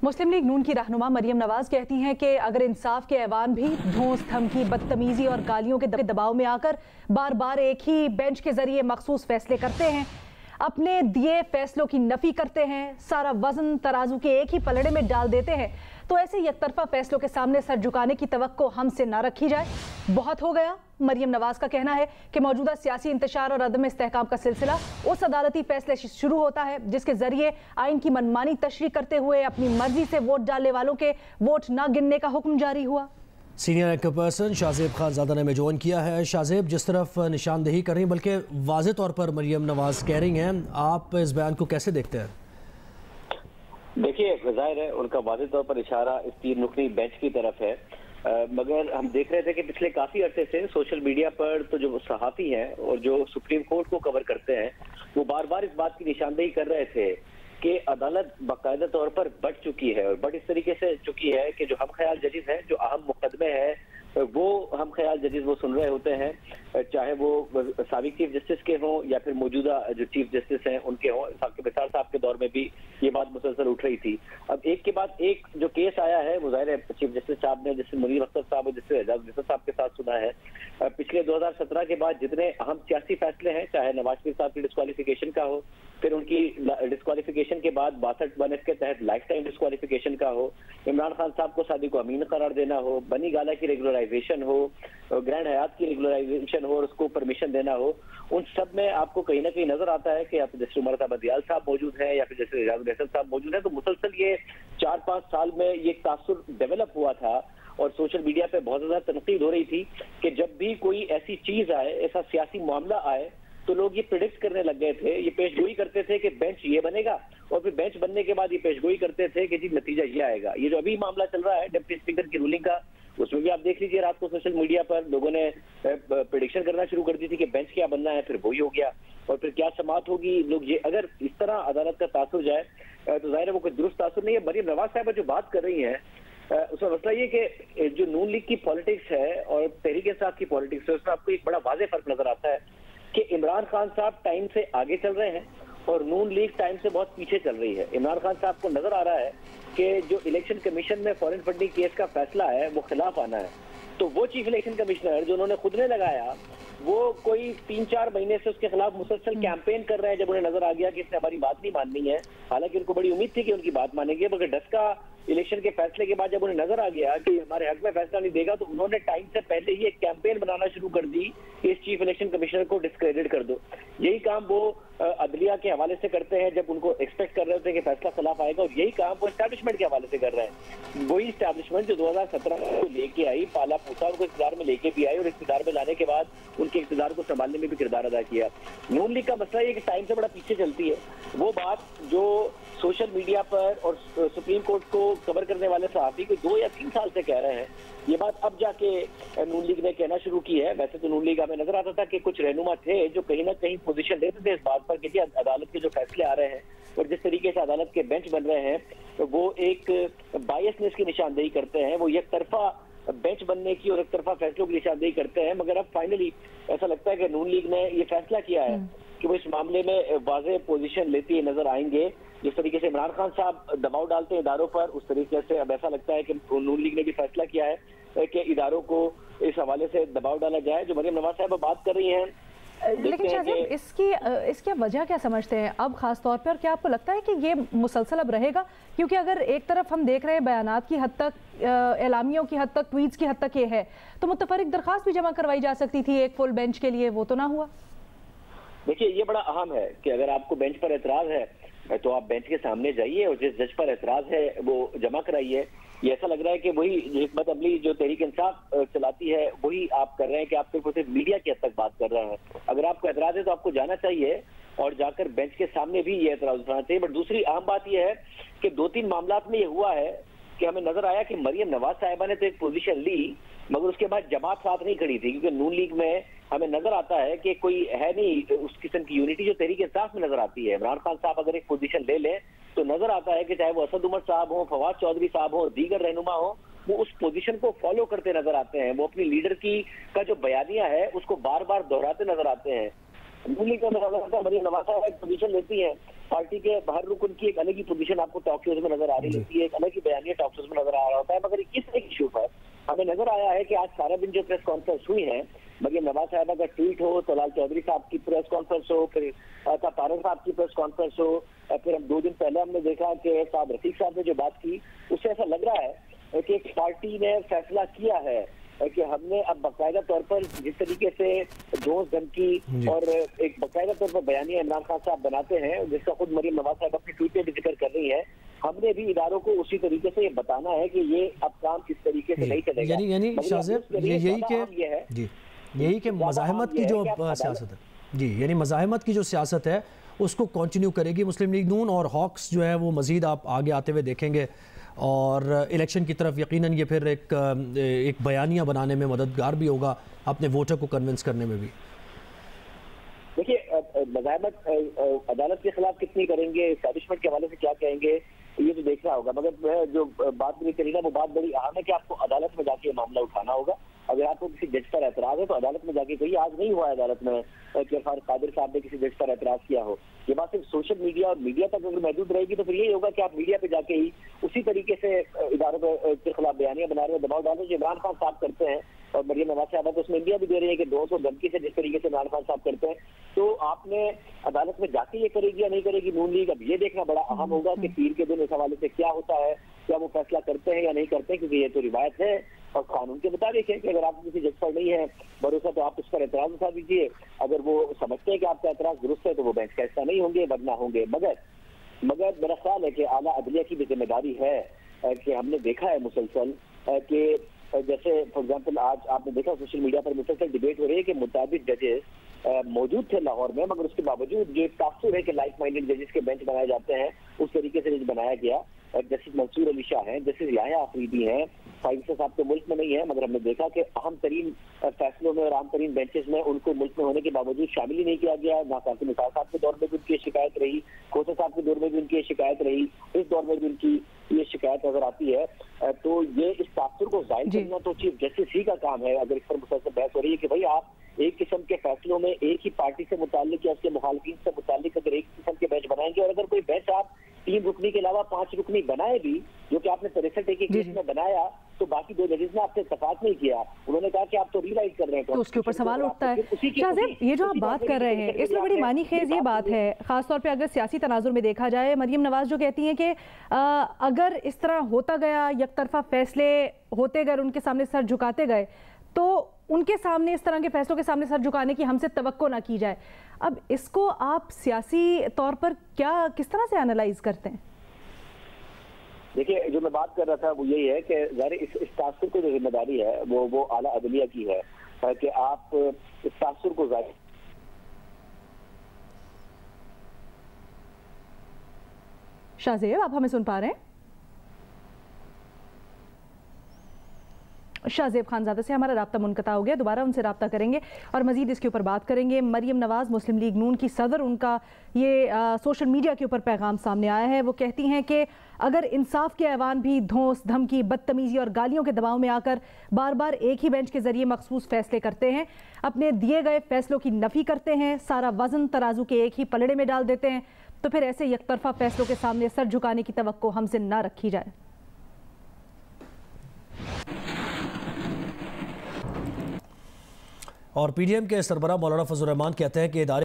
मुस्लिम league नून की रहनुमा मरियम नवाज कहती हैं कि अगर इंसाफ के ऐवान भी धौंस धमकी बदतमीजी और गालियों के दबाव में आकर बार बार एक ही बेंच के जरिए मखसूस फैसले करते हैं, अपने दिए फैसलों की नफी करते हैं, सारा वजन तराजू के एक ही पलड़े में डाल देते हैं, तो ऐसे एकतरफा फैसलों के सामने सर झुकाने की तवक्को हमसे ना रखी जाए। बहुत हो गया। मरियम नवाज का कहना है कि मौजूदा सियासी इंतशार और अदम इस्तेहकाम का सिलसिला उस अदालती फैसले से शुरू होता है जिसके जरिए आइन की मनमानी तशरीह करते हुए अपनी मर्जी से वोट डालने वालों के वोट न गिनने का हुक्म जारी हुआ। Senior anchor person Shahzeb Khanzada ने हमें ज्वाइन किया है। शाहजेब, जिस तरफ निशानदेही कर रही हैं, बल्कि वाज़ेह तौर पर मरियम नवाज कह रही हैं, आप इस बयान को कैसे देखते हैं? देखिए, जाहिर है उनका वाज़ेह तौर पर इशारा इस 3 रुकनी बेंच की तरफ है, मगर हम देख रहे थे कि पिछले काफी अरसे से सोशल मीडिया पर तो जो सहाफी हैं और जो सुप्रीम कोर्ट को कवर करते हैं वो बार बार इस बात की निशानदेही कर रहे थे कि अदालत बाकायदा तौर पर बढ़ चुकी है और बढ़ इस तरीके से चुकी है कि जो हम ख्याल जजेस हैं, जो अहम मुकदमे हैं, वो हम ख्याल जजेस वो सुन रहे होते हैं, चाहे वो साबिक चीफ जस्टिस के हों या फिर मौजूदा जो चीफ जस्टिस हैं उनके हों। बिसार साहब के दौर में भी ये बात मुसलसल उठ रही थी। अब एक के बाद एक जो केस आया है वो जाहिर है चीफ जस्टिस साहब ने, जिससे मुनीर अख्तर साहब और जिससे एजाज निसार साहब के साथ सुना है, पिछले 2017 के बाद जितने अहम सियासी फैसले हैं, चाहे नवाज शरीफ साहब की डिस्क्वालिफिकेशन का हो, फिर उनकी डिस्क्वालिफिकेशन के बाद 62 के तहत लाइफ टाइम डिस्क्वालिफिकेशन का हो, इमरान खान साहब को सादिक अमीन करार देना हो, बनी गाला की रेगुलराइजेशन हो, ग्रैंड हयात की रेगुलराइजेशन हो और उसको परमिशन देना हो, उन सब में आपको कहीं ना कहीं नजर आता है कि या फिर जैसे उमर साहब बदियाल साहब मौजूद हैं या फिर जैसे एजाज निसार साहब मौजूद हैं। तो मुसलसल ये 4-5 साल में ये तासुर डेवलप हुआ था और सोशल मीडिया पे बहुत ज्यादा तनकीद हो रही थी कि जब भी कोई ऐसी चीज आए, ऐसा सियासी मामला आए, तो लोग ये प्रिडिक्ट करने लग गए थे, ये पेशगोई करते थे कि बेंच ये बनेगा और फिर बेंच बनने के बाद ये पेशगोई करते थे कि जी नतीजा ये आएगा। ये जो अभी मामला चल रहा है डिप्टी स्पीकर की रूलिंग का, उसमें भी आप देख लीजिए रात को सोशल मीडिया पर लोगों ने प्रिडिक्शन करना शुरू कर दी थी कि बेंच क्या बनना है, फिर वही हो गया और फिर क्या समाअत होगी। लोग ये अगर इस तरह अदालत का तासुर जाए तो जाहिर है वो कोई दुरुस्त तासुर नहीं है। मरियम नवाज साहब जो बात कर रही हैं उसमें मसला ये कि जो नून लीग की पॉलिटिक्स है और तहरीक इंसाफ की पॉलिटिक्स है उसमें आपको एक बड़ा वाज़ेह फर्क नजर आता है कि इमरान खान साहब टाइम से आगे चल रहे हैं और नून लीग टाइम से बहुत पीछे चल रही है। इमरान खान साहब को नजर आ रहा है कि जो इलेक्शन कमीशन में फॉरेन फंडिंग केस का फैसला है वो खिलाफ आना है, तो वो चीफ इलेक्शन कमिश्नर जो उन्होंने खुद ने लगाया वो कोई 3-4 महीने से उसके खिलाफ मुसलसल कैंपेन कर रहे हैं। जब उन्हें नजर आ गया कि इसने हमारी बात नहीं माननी है, हालांकि उनको बड़ी उम्मीद थी कि उनकी बात मानेंगे, मगर डस्का इलेक्शन के फैसले के बाद जब उन्हें नजर आ गया कि हमारे हक में फैसला नहीं देगा, तो उन्होंने टाइम से पहले ही एक कैंपेन बनाना शुरू कर दी कि इस चीफ इलेक्शन कमिश्नर को डिस्क्रेडिट कर दो। यही काम वो अदलिया के हवाले से करते हैं जब उनको एक्सपेक्ट कर रहे होते हैं कि फैसला खिलाफ आएगा, और यही काम वो एस्टैब्लिशमेंट के हवाले से कर रहे हैं। वही एस्टैब्लिशमेंट जो 2017 को लेके आई, पाला पूछा, उनको इख्तियार में लेके भी आई और इख्तियार में लाने के बाद उनके इख्तियार को संभालने में भी किरदार अदा किया। नून लीग का मसला ये कि टाइम से बड़ा पीछे चलती है। वो बात जो सोशल मीडिया पर और सुप्रीम कोर्ट को कवर करने वाले सहाफी को 2 या 3 साल से कह रहे हैं, ये बात अब जाके नून लीग ने कहना शुरू की है। वैसे तो नून लीग हमें नजर आता था कि कुछ रहनुमा थे जो कहीं ना कहीं पोजीशन लेते थे इस बात पर कि अदालत के जो फैसले आ रहे हैं और जिस तरीके से अदालत के बेंच बन रहे हैं, तो वो एक बायसनेस की निशानदेही करते हैं, वो एक तरफा बेंच बनने की और एक तरफा फैसलों की निशानदेही करते हैं। मगर अब फाइनली ऐसा लगता है कि नून लीग ने ये फैसला किया है कि वो इस मामले में वाज़ेह पोजीशन लेते हुए नजर आएंगे। जिस तरीके से इमरान खान साहब दबाव डालते हैं इदारों पर, उस तरीके से अब ऐसा लगता है कि नून लीग ने भी फैसला किया है कि इदारों को इस हवाले से दबाव डाला जाए। जो मरियम नवाज साहब बात कर रही हैं, लेकिन शाहजेब इसकी वजह क्या समझते हैं अब खास तौर पे, और क्या आपको लगता है कि ये मुसलसल अब रहेगा? क्योंकि अगर एक तरफ हम देख रहे हैं बयानात की हद तक, एलामियों की हद तक, ट्वीट्स की हद तक ये है, तो मुतफरिक दरखास्त भी जमा करवाई जा सकती थी एक फुल बेंच के लिए, वो तो ना हुआ। देखिए, ये बड़ा अहम है कि अगर आपको बेंच पर एतराज है तो आप बेंच के सामने जाइए और जिस जज पर एतराज है वो जमा कराइए। ये ऐसा लग रहा है कि वही हिकमत अमली जो तहरीक इंसाफ चलाती है वही आप कर रहे हैं कि आप सिर्फ मीडिया की हद तक बात कर रहे हैं। अगर आपको एतराज है तो आपको जाना चाहिए और जाकर बेंच के सामने भी ये एतराज उठाना चाहिए। बट दूसरी अहम बात यह है कि 2-3 मामलात में ये हुआ है कि हमें नजर आया कि मरियम नवाज साहिबा ने तो एक पोजीशन ली मगर उसके बाद जमात साथ नहीं खड़ी थी, क्योंकि नून लीग में हमें नजर आता है कि कोई है नहीं उस किस्म की यूनिटी जो तहरीक इंसाफ में नजर आती है। इमरान खान साहब अगर एक पोजीशन ले लें तो नजर आता है कि चाहे वो असद उमर साहब हो, फवाद चौधरी साहब हो, दीगर रहनुमा हो, वो उस पोजीशन को फॉलो करते नजर आते हैं। वो अपनी लीडर की का जो बयानिया है उसको बार बार दोहराते नजर आते हैं। नून लीग का मेरा लगता है मरियम नवाज साहब एक पोजीशन लेती है, पार्टी के हर रुकन की एक अलग ही पोजीशन आपको टॉक शोज में नजर आ रही होती है, एक अलग ही बयानिया टॉक शोज में नजर आ रहा होता है। मगर इस एक इशू पर हमें नजर आया है कि आज सारा दिन जो प्रेस कॉन्फ्रेंस हुई है, मरियम नवाज साहब का ट्वीट हो, तलाल चौधरी साहब की प्रेस कॉन्फ्रेंस हो, फिर तारन साहब की प्रेस कॉन्फ्रेंस हो, फिर हम 2 दिन पहले हमने देखा कि साहब रफीक साहब ने जो बात की, उससे ऐसा लग रहा है कि एक पार्टी ने फैसला किया है कि हमने अब बाकायदा तौर पर जिस तरीके से जोश धमकी और एक बाकायदा तौर पर बयानिया इमरान खान साहब बनाते हैं, जिसका खुद मरियम नवाज साहब अपने ट्वीट में भी जिक्र कर रही है, हमने भी इदारों को उसी तरीके से ये बताना है कि ये अब काम इस तरीके से नहीं चलेगा। यानी शाज़ेब यही कि मज़ाहमत की जो सियासत है जी, यानी मज़ाहमत की जो सियासत है उसको कंटिन्यू करेगी मुस्लिम लीग नून, और हॉक्स जो है वो मज़ीद आप आगे आते हुए देखेंगे और इलेक्शन की तरफ यकीनन ये फिर एक बयानिया बनाने में मददगार भी होगा, अपने वोटर को कन्विंस करने में भी। देखिए, मज़ाहमत अदालत के खिलाफ कितनी करेंगे, एस्टैब्लिशमेंट के हवाले से क्या कहेंगे, ये तो देखना होगा। मगर जो बात नहीं करी ना, वो बात बड़ी अहम है कि आपको अदालत में जाके ये मामला उठाना होगा। अगर आपको किसी जज पर एतराज है तो अदालत में जाके कहिए। आज नहीं हुआ अदालत में कि फारूक कादिर साहब ने किसी जज पर एतराज किया हो। ये बात सिर्फ सोशल मीडिया और मीडिया तक अगर महदूद रहेगी तो फिर यही होगा कि आप मीडिया पे जाके ही उसी तरीके से इदारों के खिलाफ बयानियां बना रहे हैं, दबाव डाल रहे हैं, जो इमरान खान साहब करते हैं। और मरियम नवाज साहब तो उसमें इंडिया भी दे रही है कि 200 धमकी से जिस तरीके से इमरान खान साहब करते हैं, तो आपने अदालत में जाके ये करेगी या नहीं करेगी नून लीग, अब ये देखना बड़ा अहम होगा कि पीर के दिन इस हवाले से क्या होता है, क्या वो फैसला करते हैं या नहीं करते हैं, क्योंकि ये तो रिवायत है और कानून के मुताबिक है कि अगर आपको किसी जज पर नहीं है भरोसा तो आप उस पर एतराज उठा दीजिए। अगर वो समझते हैं कि आपका एतराज दुरुस्त है तो वो बेंच का हिस्सा नहीं होंगे, वरना होंगे। मगर मेरा ख्याल है कि आला अदलिया की भी जिम्मेदारी है कि हमने देखा है मुसलसल कि जैसे फॉर एग्जाम्पल आज आपने देखा सोशल मीडिया पर मुसलसल डिबेट हो रही है कि मुताबिक जजेस मौजूद थे लाहौर में, मगर उसके बावजूद जो तासुर है कि लाइक माइंडेड जजेस के बेंच बनाए जाते हैं, उस तरीके से जज बनाया गया। जस्टिस मंसूर अली शाह हैं, जस्टिस याह्या आफरीदी हैं, फाइजा साहब तो मुल्क में नहीं है, मगर हमने देखा कि अहम तरीन फैसलों में और अहम तरीन बेंचेस में उनको मुल्क में होने के बावजूद शामिल ही नहीं किया गया। नाकाफी निसार साहब के दौर में भी उनकी शिकायत रही, खोसा साहब के दौर में भी उनकी शिकायत रही, इस दौर में भी उनकी ये शिकायत नजर आती है। तो ये इस तासुर को जाहिर करना तो चीफ जस्टिस ही का काम है। अगर इस पर मुसलसल बहस हो रही है कि भाई आप एक किस्म के फैसलों में एक ही पार्टी से मुताल्लिक या उसके मुखालिफिन से मुताल्लिक अगर एक किस्म के बेंच बनाएंगे, और अगर कोई बेंच आप 3 रुकनी के अलावा 5 रुकनी बनाए भी, जो कि आपने 63 एक केस में बनाया, तो बाकी 2 जजेस ने आपसे इत्तेफाक नहीं किया, उन्होंने कहा कि आप तो रीराइट कर रहे हैं, तो उसके ऊपर सवाल उठता है। शाज़ेब, ये जो आप बात कर रहे हैं इसमें बड़ी मानी खेज ये बात है, खासतौर पे अगर सियासी तनाजुर में देखा जाए। मरियम नवाज जो कहती हैं कि अगर इस तरह होता गया, यकतरफा फैसले होते गए, उनके सामने सर झुकाते गए, तो उनके सामने इस तरह के फैसलों के सामने सर झुकाने की हमसे तवक्को ना की जाए। अब इसको आप सियासी तौर पर किस तरह से एनालाइज करते हैं? देखिए, जो मैं बात कर रहा था वो यही है कि ज़ाहिर इस तासुर को जो जिम्मेदारी है वो आला अदलिया की है कि आप इस तासुर को जाहिर। शाज़ेब, आप हमें सुन पा रहे हैं? शाज़ेब खानज़ादा से हमारा राब्ता मुनक़ता हो गया, दोबारा उनसे राब्ता करेंगे और मज़ीद इसके ऊपर बात करेंगे। मरियम नवाज़ मुस्लिम लीग नून की सदर, उनका ये सोशल मीडिया के ऊपर पैगाम सामने आया है। वो कहती हैं कि अगर इंसाफ के ऐवान भी धौंस धमकी, बदतमीज़ी और गालियों के दबाव में आकर बार बार एक ही बेंच के ज़रिए मखसूस फैसले करते हैं, अपने दिए गए फैसलों की नफ़ी करते हैं, सारा वज़न तराजू के एक ही पलड़े में डाल देते हैं, तो फिर ऐसे यकतरफा फैसलों के सामने सर झुकाने की तवक्को हमसे ना रखी जाए। और पीडीएम के सरबराह मौलाना फजल रहमान कहते हैं कि इदारे